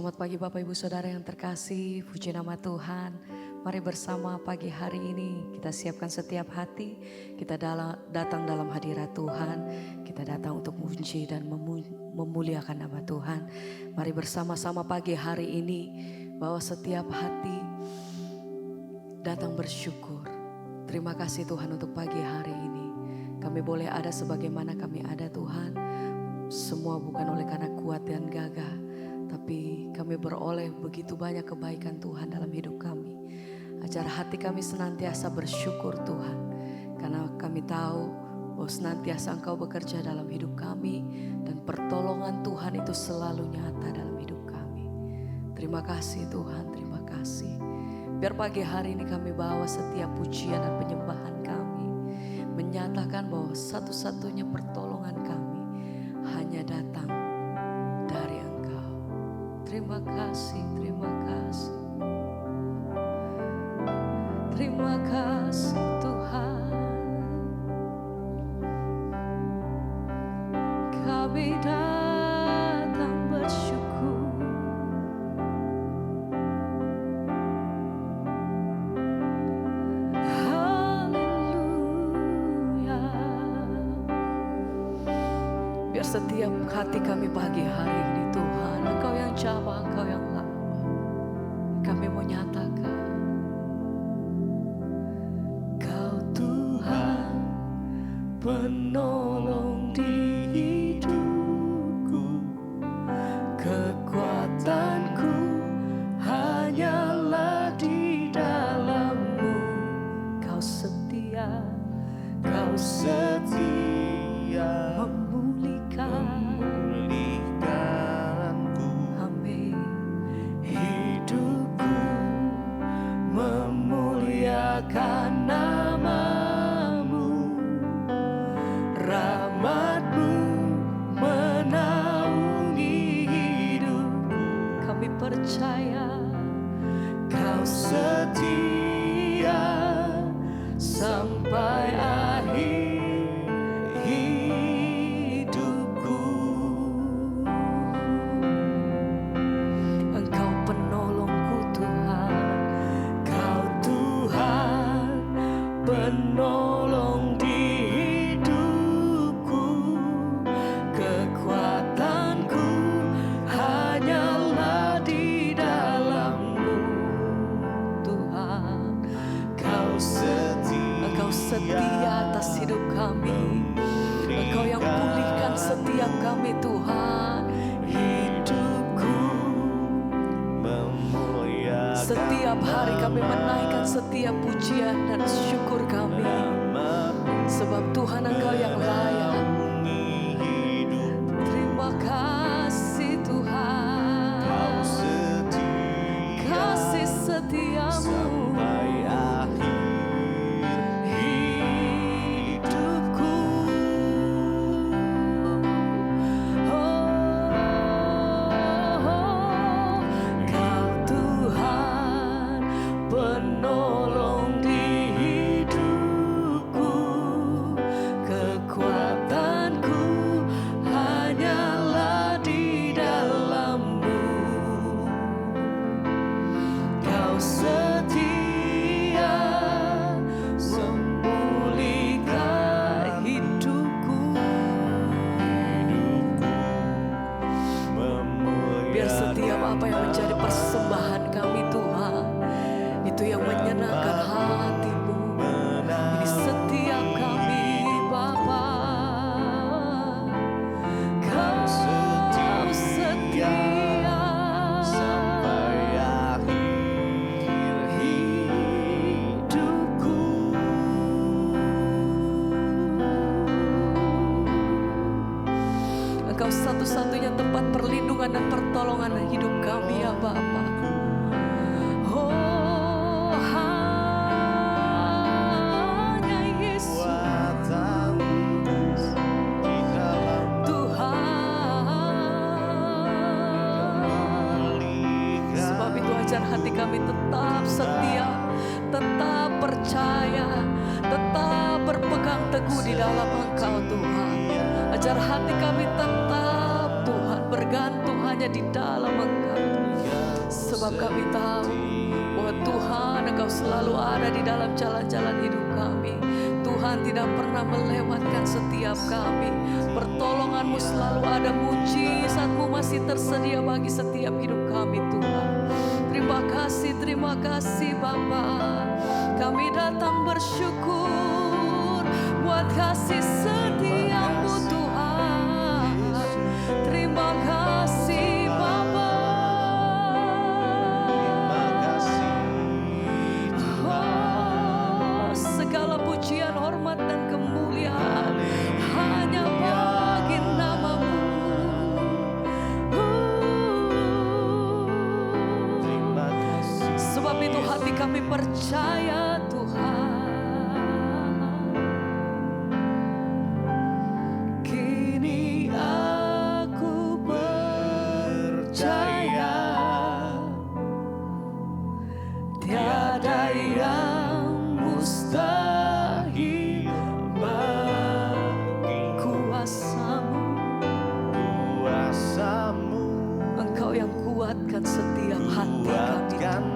Selamat pagi Bapak Ibu Saudara yang terkasih, puji nama Tuhan. Mari bersama pagi hari ini kita siapkan setiap hati, kita datang dalam hadirat Tuhan, kita datang untuk memuji dan memuliakan nama Tuhan. Mari bersama-sama pagi hari ini bahwa setiap hati datang bersyukur. Terima kasih Tuhan untuk pagi hari ini. Kami boleh ada sebagaimana kami ada Tuhan. Semua bukan oleh karena kuat dan gagah, tapi kami beroleh begitu banyak kebaikan Tuhan dalam hidup kami. Ajar hati kami senantiasa bersyukur Tuhan, karena kami tahu bahwa senantiasa Engkau bekerja dalam hidup kami dan pertolongan Tuhan itu selalu nyata dalam hidup kami. Terima kasih Tuhan, terima kasih. Biar pagi hari ini kami bawa setiap pujian dan penyembahan kami, menyatakan bahwa satu-satunya pertolongan kami hanya datang dari Engkau. Terima kasih, terima kasih. Terima kasih Tuhan. Kami datang bersyukur. Haleluya. Biar setiap hati kami pagi hari ini Tuhan, Engkau yang jamah, Engkau yang lawa. Kami mau nyatakan Kau Tuhan penolong di hidupku, kekuatanku hanyalah di dalam-Mu. Kau setia, Kau setia memulihkanku. Amin. Hidupku memuliakan nama-Mu, rahmat-Mu menaungi hidupku. Kami percaya Kau setia sampai akhir hidupku. Engkau penolongku Tuhan, Kau Tuhan penolong di hidupku, kekuatanku hanyalah di dalam-Mu. Tuhan, Engkau setia atas hidup kami. Engkau yang pulihkan setiap kami Tuhan. Hidupku setiap hari kami menaikkan setiap pujian dan syukur kami, sebab Tuhan Engkau yang layak. Terima kasih Tuhan, kasih setiamu hidupku. Kau Tuhan penolong di hidupku, kekuatanku hanyalah di dalam-Mu. Kau setia memulihkan hidupku. Biar setiap apa yang menjadi persembahan kami Tuhan, itu yang menyenangkan hati-Mu. Ini setiap kami Bapa. Kau setia sampai akhir hidupku. Engkau satu-satunya tempat perlindungan dan pertolongan hidup kami ya Bapa. Oh, hanya Yesus Tuhan. Sebab itu ajar hati kami tetap setia, tetap percaya, tetap berpegang teguh di dalam Engkau Tuhan. Ajar hati kami tetap Tuhan bergantung hanya di dalam Engkau. Sebab kami tahu bahwa Tuhan Engkau selalu ada di dalam jalan-jalan hidup kami. Tuhan tidak pernah melewatkan setiap kami. Pertolongan-Mu selalu ada, mujizat-Mu masih tersedia bagi setiap hidup kami Tuhan. Terima kasih Bapa. Kami datang bersyukur buat kasih setia-Mu Tuhan. Terima kasih Bapa. Oh, segala pujian, hormat dan kemuliaan hanya bagi nama-Mu. Sebab itu hati kami percaya Tuhan. Kini aku percaya tiada yang mustahil bagi kuasa-Mu. Engkau yang kuatkan setiap hati kami.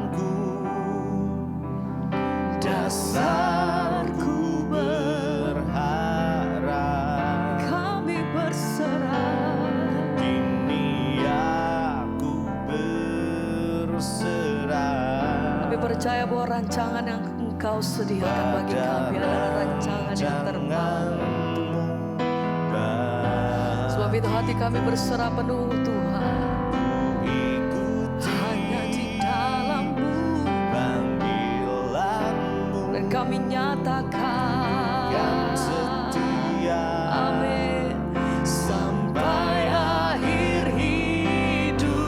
Dasarku berharap, kami berserah. Kini aku berserah. Kami percaya bahwa rancangan yang Engkau sediakan bagi kami adalah rancangan yang terbaik. Sebab itu hati kami berserah penuh Tuhan. Kami nyatakan yang setia, amin, sampai akhir hidupku.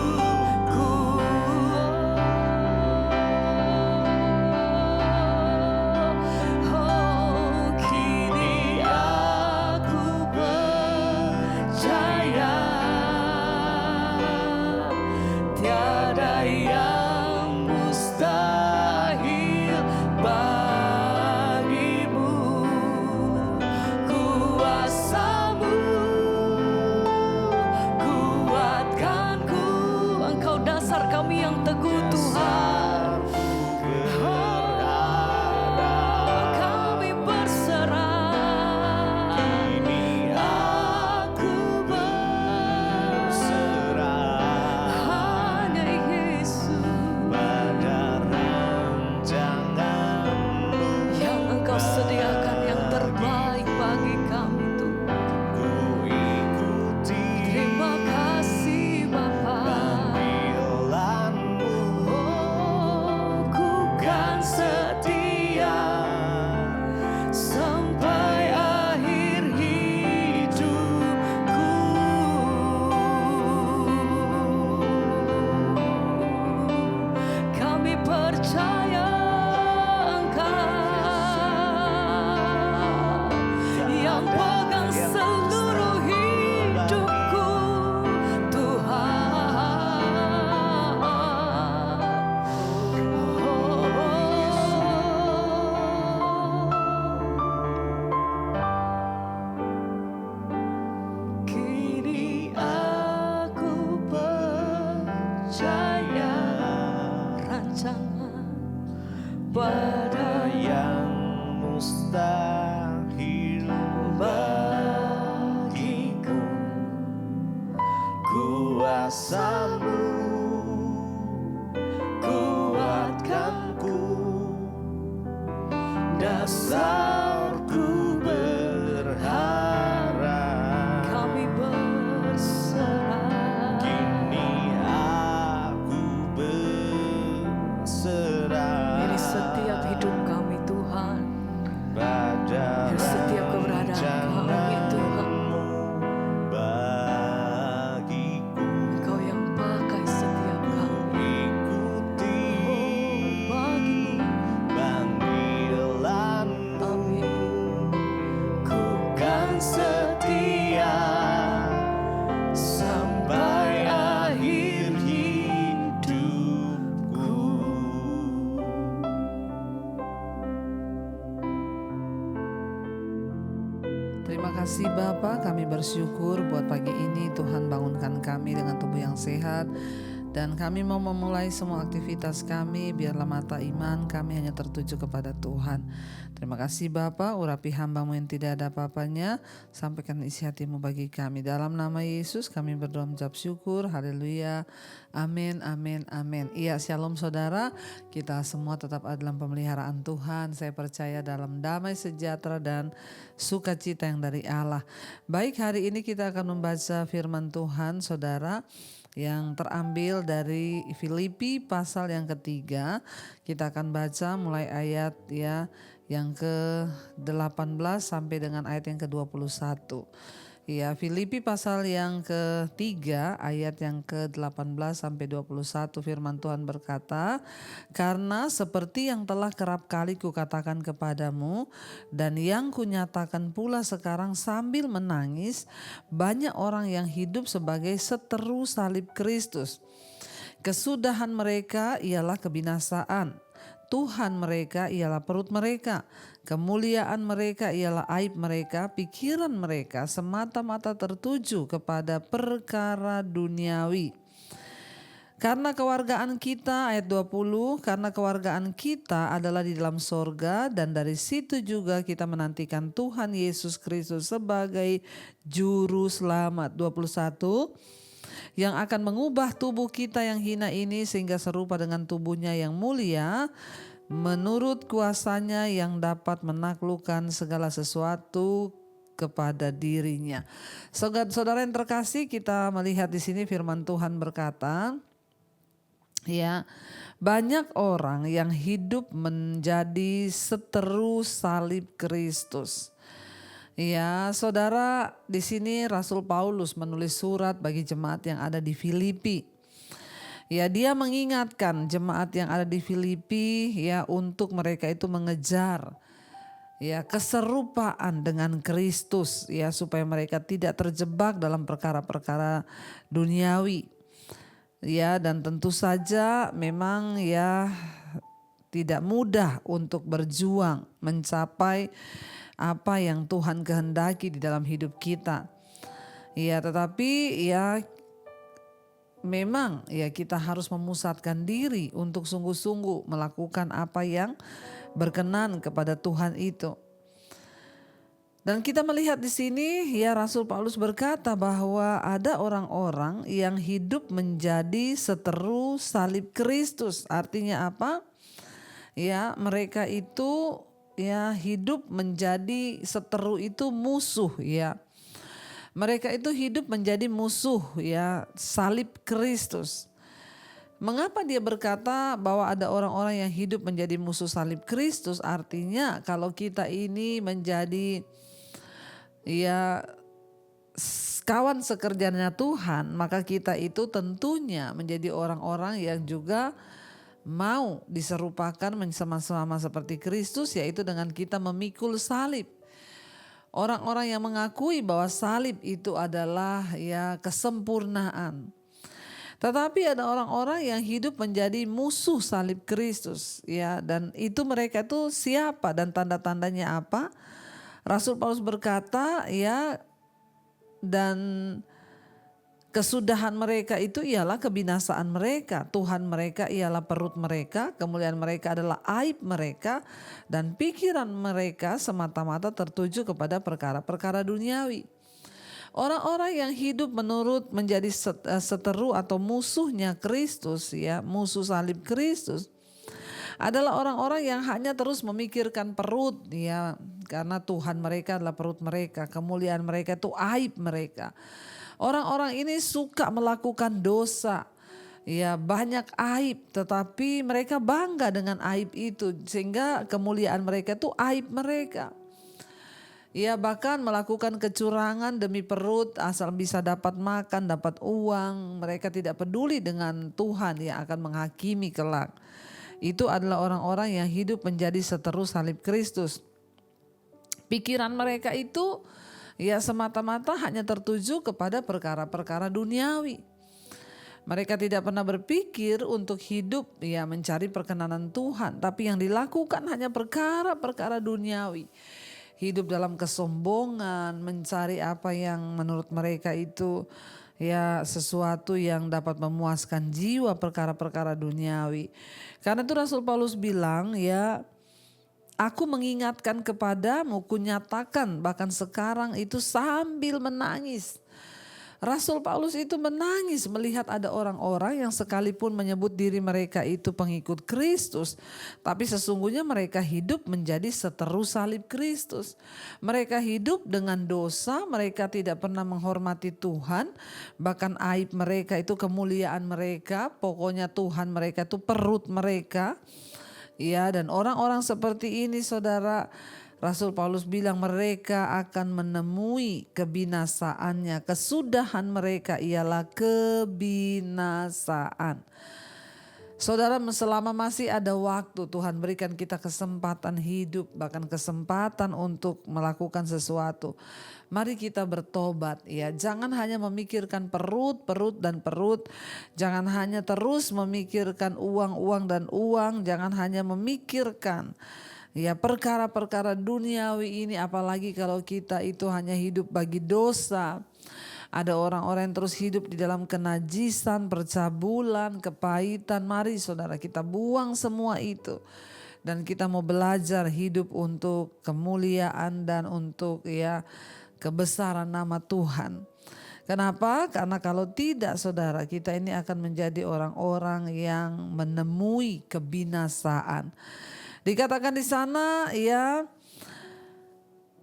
Oh, kini aku percaya tiada yang mustahil kami yang teguh Tuhan. Kami berserah. Kini aku berserah hanya Yesus pada rancangan-Mu yang Engkau sediakan yang terbaik bagi kami Tuhan. Ku ikuti. Terima kasih Bapa. Setia sampai akhir hidupku. Kami percaya Engkau yang pegang seluruh hidupku Tuhan. Pada yang mustahil bagiku, kuasa-Mu kuatkanku, dasarku berharap. Kami berserah. Kini aku berserah. Setiap hidup kami Tuhan, pada setiap keberadaan kami Tuhan, bagiku Engkau yang pakai setiap kami. Ikuti bagimu panggilan-Mu. Terima kasih Bapa, kami bersyukur buat pagi ini Tuhan bangunkan kami dengan tubuh yang sehat. Dan kami mau memulai semua aktivitas kami, biarlah mata iman kami hanya tertuju kepada Tuhan. Terima kasih Bapa, urapi hamba-Mu yang tidak ada apa-apanya, sampaikan isi hati-Mu bagi kami. Dalam nama Yesus kami berdoa mengucap syukur, haleluya, amin, amin, amin. Iya, shalom saudara, kita semua tetap ada dalam pemeliharaan Tuhan. Saya percaya dalam damai sejahtera dan sukacita yang dari Allah. Baik, hari ini kita akan membaca firman Tuhan saudara, yang terambil dari Filipi pasal yang ketiga. Kita akan baca mulai ayat yang ke-18 sampai dengan ayat yang ke-21. Ya, Filipi pasal yang ketiga ayat yang ke-18 sampai 21, firman Tuhan berkata, "Karena seperti yang telah kerap kali kukatakan kepadamu dan yang kunyatakan pula sekarang sambil menangis, banyak orang yang hidup sebagai seteru salib Kristus. Kesudahan mereka ialah kebinasaan. Tuhan mereka ialah perut mereka, kemuliaan mereka ialah aib mereka, pikiran mereka semata-mata tertuju kepada perkara duniawi. Karena kewargaan kita," ayat 20, "karena kewargaan kita adalah di dalam sorga dan dari situ juga kita menantikan Tuhan Yesus Kristus sebagai juru selamat." 21, "Yang akan mengubah tubuh kita yang hina ini sehingga serupa dengan tubuhnya yang mulia menurut kuasanya yang dapat menaklukkan segala sesuatu kepada dirinya." Saudara yang terkasih, kita melihat di sini firman Tuhan berkata, ya, banyak orang yang hidup menjadi seteru salib Kristus. Ya, saudara, di sini Rasul Paulus menulis surat bagi jemaat yang ada di Filipi. Ya, dia mengingatkan jemaat yang ada di Filipi ya untuk mereka itu mengejar ya keserupaan dengan Kristus ya supaya mereka tidak terjebak dalam perkara-perkara duniawi. Ya, dan tentu saja memang ya tidak mudah untuk berjuang mencapai apa yang Tuhan kehendaki di dalam hidup kita. Ya, tetapi ya memang ya kita harus memusatkan diri untuk sungguh-sungguh melakukan apa yang berkenan kepada Tuhan itu. Dan kita melihat di sini ya Rasul Paulus berkata bahwa ada orang-orang yang hidup menjadi seteru salib Kristus. Artinya apa? Ya, mereka itu ya hidup menjadi seteru itu musuh ya. Mereka itu hidup menjadi musuh ya salib Kristus. Mengapa dia berkata bahwa ada orang-orang yang hidup menjadi musuh salib Kristus? Artinya kalau kita ini menjadi ya kawan sekerjanya Tuhan, maka kita itu tentunya menjadi orang-orang yang juga mau diserupakan sama-sama seperti Kristus, yaitu dengan kita memikul salib. Orang-orang yang mengakui bahwa salib itu adalah ya kesempurnaan. Tetapi ada orang-orang yang hidup menjadi musuh salib Kristus ya, dan itu mereka itu siapa dan tanda-tandanya apa? Rasul Paulus berkata ya, dan kesudahan mereka itu ialah kebinasaan mereka. Tuhan mereka ialah perut mereka, kemuliaan mereka adalah aib mereka, dan pikiran mereka semata-mata tertuju kepada perkara-perkara duniawi. Orang-orang yang hidup menurut menjadi seteru atau musuhnya Kristus ya, musuh salib Kristus, adalah orang-orang yang hanya terus memikirkan perut ya, karena Tuhan mereka adalah perut mereka, kemuliaan mereka itu aib mereka. Orang-orang ini suka melakukan dosa, ya banyak aib, tetapi mereka bangga dengan aib itu sehingga kemuliaan mereka itu aib mereka. Ya bahkan melakukan kecurangan demi perut asal bisa dapat makan, dapat uang. Mereka tidak peduli dengan Tuhan yang akan menghakimi kelak. Itu adalah orang-orang yang hidup menjadi seteru salib Kristus. Pikiran mereka itu ya semata-mata hanya tertuju kepada perkara-perkara duniawi. Mereka tidak pernah berpikir untuk hidup ya mencari perkenanan Tuhan, tapi yang dilakukan hanya perkara-perkara duniawi. hidup dalam kesombongan, mencari apa yang menurut mereka itu ya sesuatu yang dapat memuaskan jiwa, perkara-perkara duniawi. Karena itu Rasul Paulus bilang ya, aku mengingatkan kepadamu, kunyatakan bahkan sekarang itu sambil menangis. Rasul Paulus itu menangis melihat ada orang-orang yang sekalipun menyebut diri mereka itu pengikut Kristus, tapi sesungguhnya mereka hidup menjadi seteru salib Kristus. Mereka hidup dengan dosa, mereka tidak pernah menghormati Tuhan, bahkan aib mereka itu kemuliaan mereka, pokoknya Tuhan mereka itu perut mereka. Ya, dan orang-orang seperti ini saudara, Rasul Paulus bilang mereka akan menemui kebinasaannya. Kesudahan mereka ialah kebinasaan. Saudara, selama masih ada waktu, Tuhan berikan kita kesempatan hidup, bahkan kesempatan untuk melakukan sesuatu. Mari kita bertobat ya. Jangan hanya memikirkan perut. Jangan hanya terus memikirkan uang dan uang. Jangan hanya memikirkan ya perkara-perkara duniawi ini, apalagi kalau kita itu hanya hidup bagi dosa. Ada orang-orang yang terus hidup di dalam kenajisan, percabulan, kepahitan. Mari saudara, kita buang semua itu. Dan kita mau belajar hidup untuk kemuliaan dan untuk ya kebesaran nama Tuhan. Kenapa? Karena kalau tidak saudara, kita ini akan menjadi orang-orang yang menemui kebinasaan. Dikatakan di sana ya,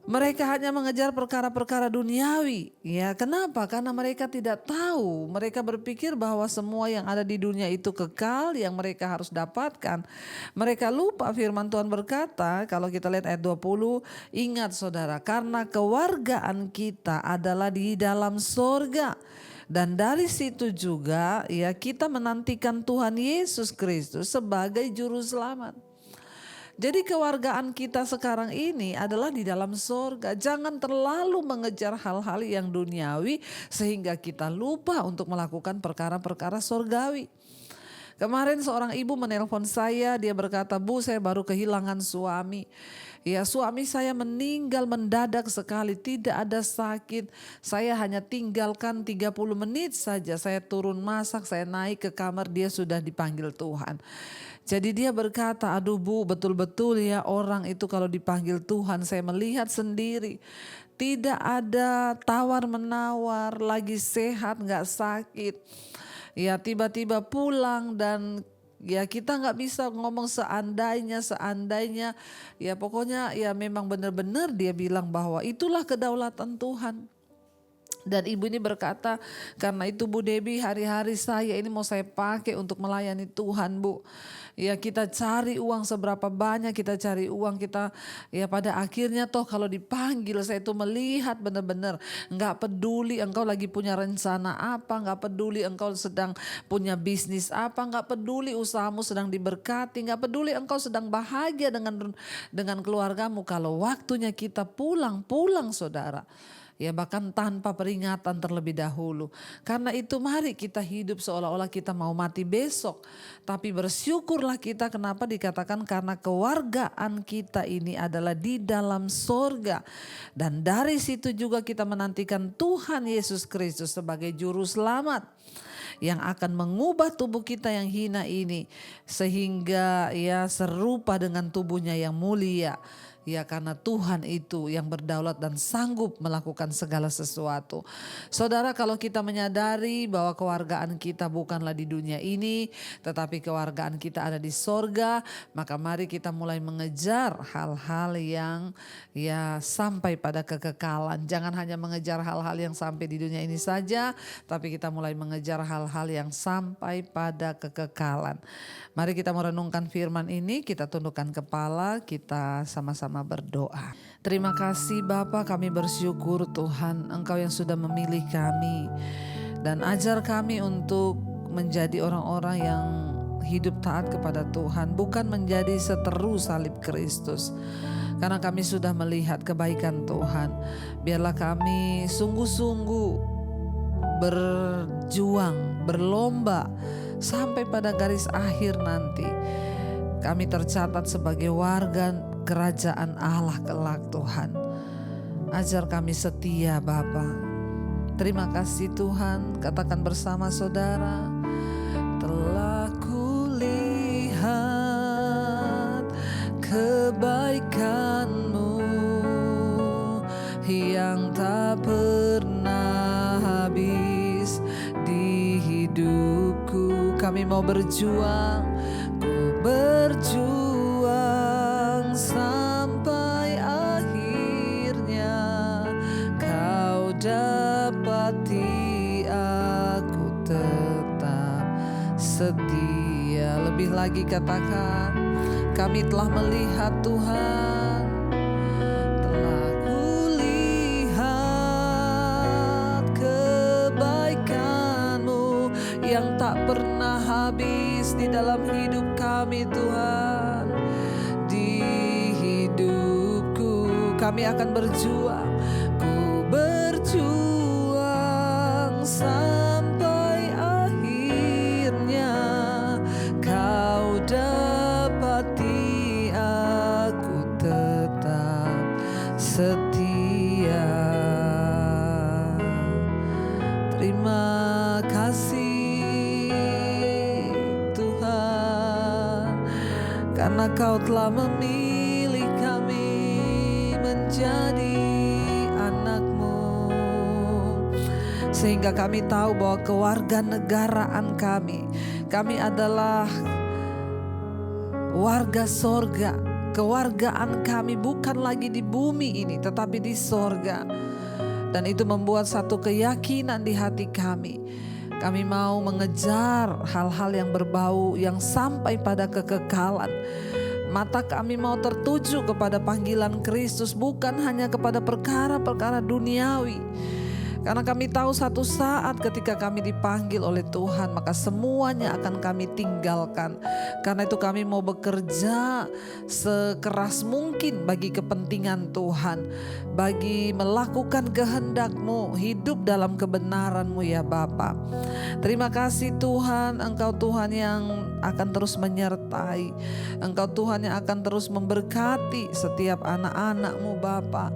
mereka hanya mengejar perkara-perkara duniawi. Ya, kenapa? Karena mereka tidak tahu. Mereka berpikir bahwa semua yang ada di dunia itu kekal, yang mereka harus dapatkan. Mereka lupa firman Tuhan berkata, kalau kita lihat ayat 20, ingat saudara, karena kewargaan kita adalah di dalam sorga. Dan dari situ juga ya kita menantikan Tuhan Yesus Kristus sebagai juru selamat. Jadi kewargaan kita sekarang ini adalah di dalam sorga. Jangan terlalu mengejar hal-hal yang duniawi sehingga kita lupa untuk melakukan perkara-perkara sorgawi. Kemarin seorang ibu menelpon saya, dia berkata, "Bu, saya baru kehilangan suami. Ya, suami saya meninggal mendadak sekali, tidak ada sakit. Saya hanya tinggalkan 30 menit saja, saya turun masak, saya naik ke kamar, dia sudah dipanggil Tuhan." Jadi dia berkata, "Aduh Bu, betul-betul ya orang itu kalau dipanggil Tuhan, saya melihat sendiri. Tidak ada tawar-menawar, lagi sehat, gak sakit. Ya tiba-tiba pulang dan ya kita gak bisa ngomong seandainya. Ya pokoknya ya memang benar-benar dia bilang bahwa itulah kedaulatan Tuhan." Dan ibu ini berkata, "Karena itu Bu Debbie, hari-hari saya ini mau saya pakai untuk melayani Tuhan Bu. Ya kita cari uang seberapa banyak, kita cari uang kita ya pada akhirnya toh kalau dipanggil saya itu melihat benar-benar gak peduli engkau lagi punya rencana apa, gak peduli engkau sedang punya bisnis apa, gak peduli usahamu sedang diberkati, gak peduli engkau sedang bahagia dengan keluargamu. Kalau waktunya kita pulang saudara. Ya bahkan tanpa peringatan terlebih dahulu. Karena itu mari kita hidup seolah-olah kita mau mati besok. Tapi bersyukurlah kita, kenapa dikatakan karena kewargaan kita ini adalah di dalam sorga. Dan dari situ juga kita menantikan Tuhan Yesus Kristus sebagai juru selamat. Yang akan mengubah tubuh kita yang hina ini. Sehingga ya serupa dengan tubuhnya yang mulia. Ya karena Tuhan itu yang berdaulat dan sanggup melakukan segala sesuatu. Saudara, kalau kita menyadari bahwa kewargaan kita bukanlah di dunia ini, tetapi kewargaan kita ada di sorga, maka mari kita mulai mengejar hal-hal yang ya sampai pada kekekalan. Jangan hanya mengejar hal-hal yang sampai di dunia ini saja, tapi kita mulai mengejar hal-hal yang sampai pada kekekalan. Mari kita merenungkan firman ini, kita tundukkan kepala, kita sama-sama berdoa. Terima kasih Bapa, kami bersyukur Tuhan Engkau yang sudah memilih kami. Dan ajar kami untuk menjadi orang-orang yang hidup taat kepada Tuhan. Bukan menjadi seteru salib Kristus. Karena kami sudah melihat kebaikan Tuhan. Biarlah kami sungguh-sungguh berjuang, berlomba sampai pada garis akhir nanti. Kami tercatat sebagai warga kerajaan Allah kelak Tuhan. Ajar kami setia Bapa. Terima kasih Tuhan, katakan bersama saudara. Telah kulihat kebaikan-Mu yang tak pernah habis di hidupku. Kami mau berjuang, ku berjuang sampai akhirnya Kau dapati aku tetap setia. Lebih lagi katakan, kami telah melihat Tuhan, telah kulihat kebaikan-Mu yang tak pernah habis di dalam hidup kami Tuhan. Di hidupku kami akan berjuang, ku berjuang sampai akhirnya Kau dapati aku tetap setia. Terima kasih Tuhan, karena Kau telah memilih kami menjadi anak-Mu, sehingga kami tahu bahwa kewarganegaraan kami adalah warga sorga. Kewargaan kami bukan lagi di bumi ini, tetapi di sorga. Dan itu membuat satu keyakinan di hati kami. Kami mau mengejar hal-hal yang berbau, yang sampai pada kekekalan. Mata kami mau tertuju kepada panggilan Kristus, bukan hanya kepada perkara-perkara duniawi. Karena kami tahu satu saat ketika kami dipanggil oleh Tuhan, maka semuanya akan kami tinggalkan. Karena itu kami mau bekerja sekeras mungkin bagi kepentingan Tuhan, bagi melakukan kehendak-Mu, hidup dalam kebenaran-Mu ya Bapa. Terima kasih Tuhan, Engkau Tuhan yang akan terus menyertai, Engkau Tuhan yang akan terus memberkati setiap anak-anak-Mu Bapa,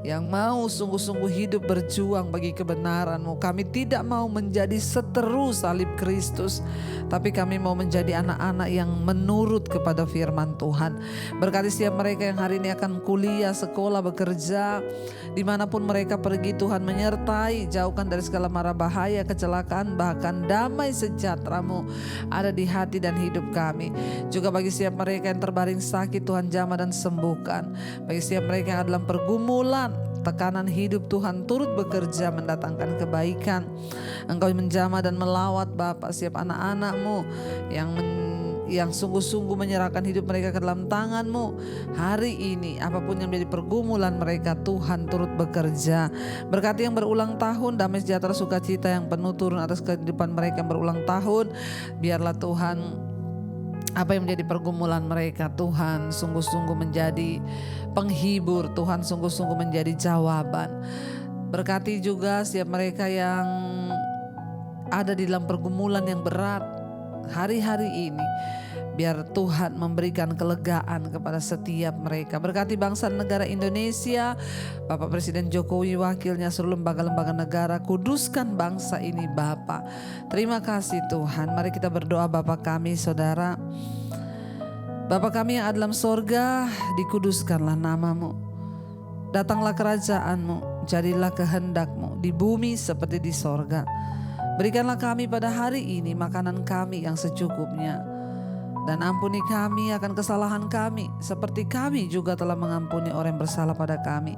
yang mau sungguh-sungguh hidup berjuang bagi kebenaran-Mu. Kami tidak mau menjadi seteru salib Kristus, tapi kami mau menjadi anak-anak yang menurut kepada firman Tuhan. Berkati setiap mereka yang hari ini akan kuliah, sekolah, bekerja, dimanapun mereka pergi Tuhan menyertai, jauhkan dari segala mara bahaya, kecelakaan, bahkan damai sejahtera-Mu ada di hati dan hidup kami. Juga bagi setiap mereka yang terbaring sakit, Tuhan jamah dan sembuhkan. Bagi setiap mereka yang dalam pergumulan, tekanan hidup, Tuhan turut bekerja mendatangkan kebaikan. Engkau menjamah dan melawat Bapa setiap anak-anak-Mu yang sungguh-sungguh menyerahkan hidup mereka ke dalam tangan-Mu. Hari ini apapun yang menjadi pergumulan mereka, Tuhan turut bekerja. Berkati yang berulang tahun, damai sejahtera sukacita yang penuh turun atas kehidupan mereka yang berulang tahun. Biarlah Tuhan, apa yang menjadi pergumulan mereka, Tuhan sungguh-sungguh menjadi penghibur, Tuhan sungguh-sungguh menjadi jawaban. Berkati juga setiap mereka yang ada di dalam pergumulan yang berat hari-hari ini. Biar Tuhan memberikan kelegaan kepada setiap mereka. Berkati bangsa dan negara Indonesia, Bapak Presiden Jokowi, wakilnya, seluruh lembaga-lembaga negara. Kuduskan bangsa ini Bapa. Terima kasih Tuhan. Mari kita berdoa. Bapa kami, saudara, Bapa kami yang ada dalam sorga, dikuduskanlah nama-Mu. Datanglah kerajaan-Mu, jadilah kehendak-Mu di bumi seperti di sorga. Berikanlah kami pada hari ini makanan kami yang secukupnya. Dan ampuni kami akan kesalahan kami, seperti kami juga telah mengampuni orang yang bersalah pada kami.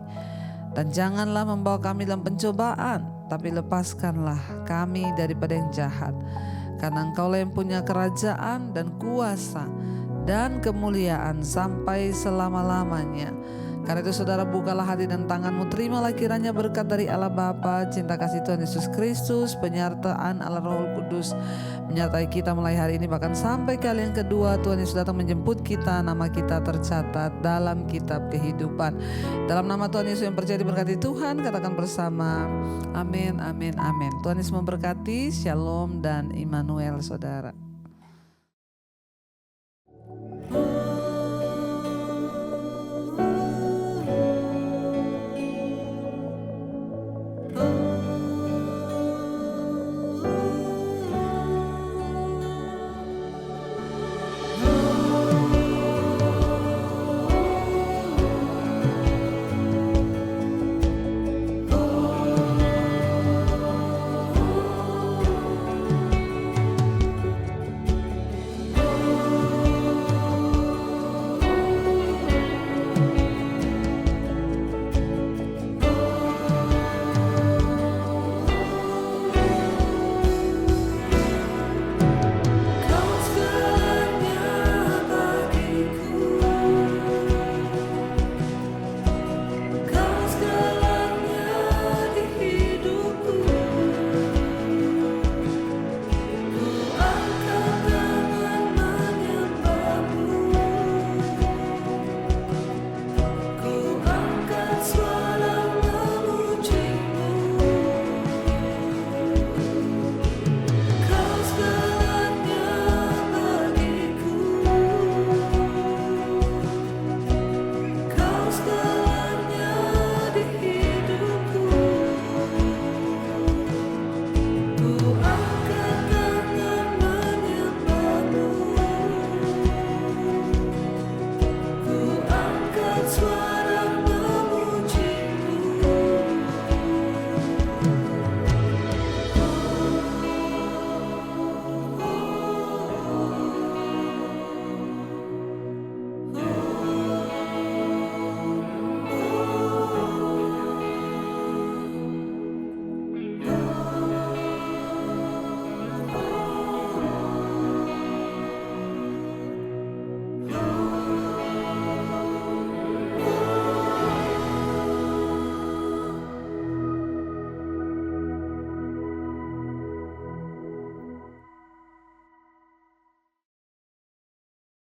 Dan janganlah membawa kami dalam pencobaan, tapi lepaskanlah kami daripada yang jahat. Karena Engkaulah yang punya kerajaan dan kuasa dan kemuliaan sampai selama-lamanya. Karena itu saudara, bukalah hati dan tangan-Mu, terimalah kiranya berkat dari Allah Bapa, cinta kasih Tuhan Yesus Kristus, penyertaan Allah Roh Kudus menyertai kita mulai hari ini bahkan sampai kali yang kedua Tuhan Yesus datang menjemput kita. Nama kita tercatat dalam kitab kehidupan. Dalam nama Tuhan Yesus yang percaya diberkati Tuhan, katakan bersama amin, amin, amin. Tuhan Yesus memberkati. Shalom dan Immanuel saudara.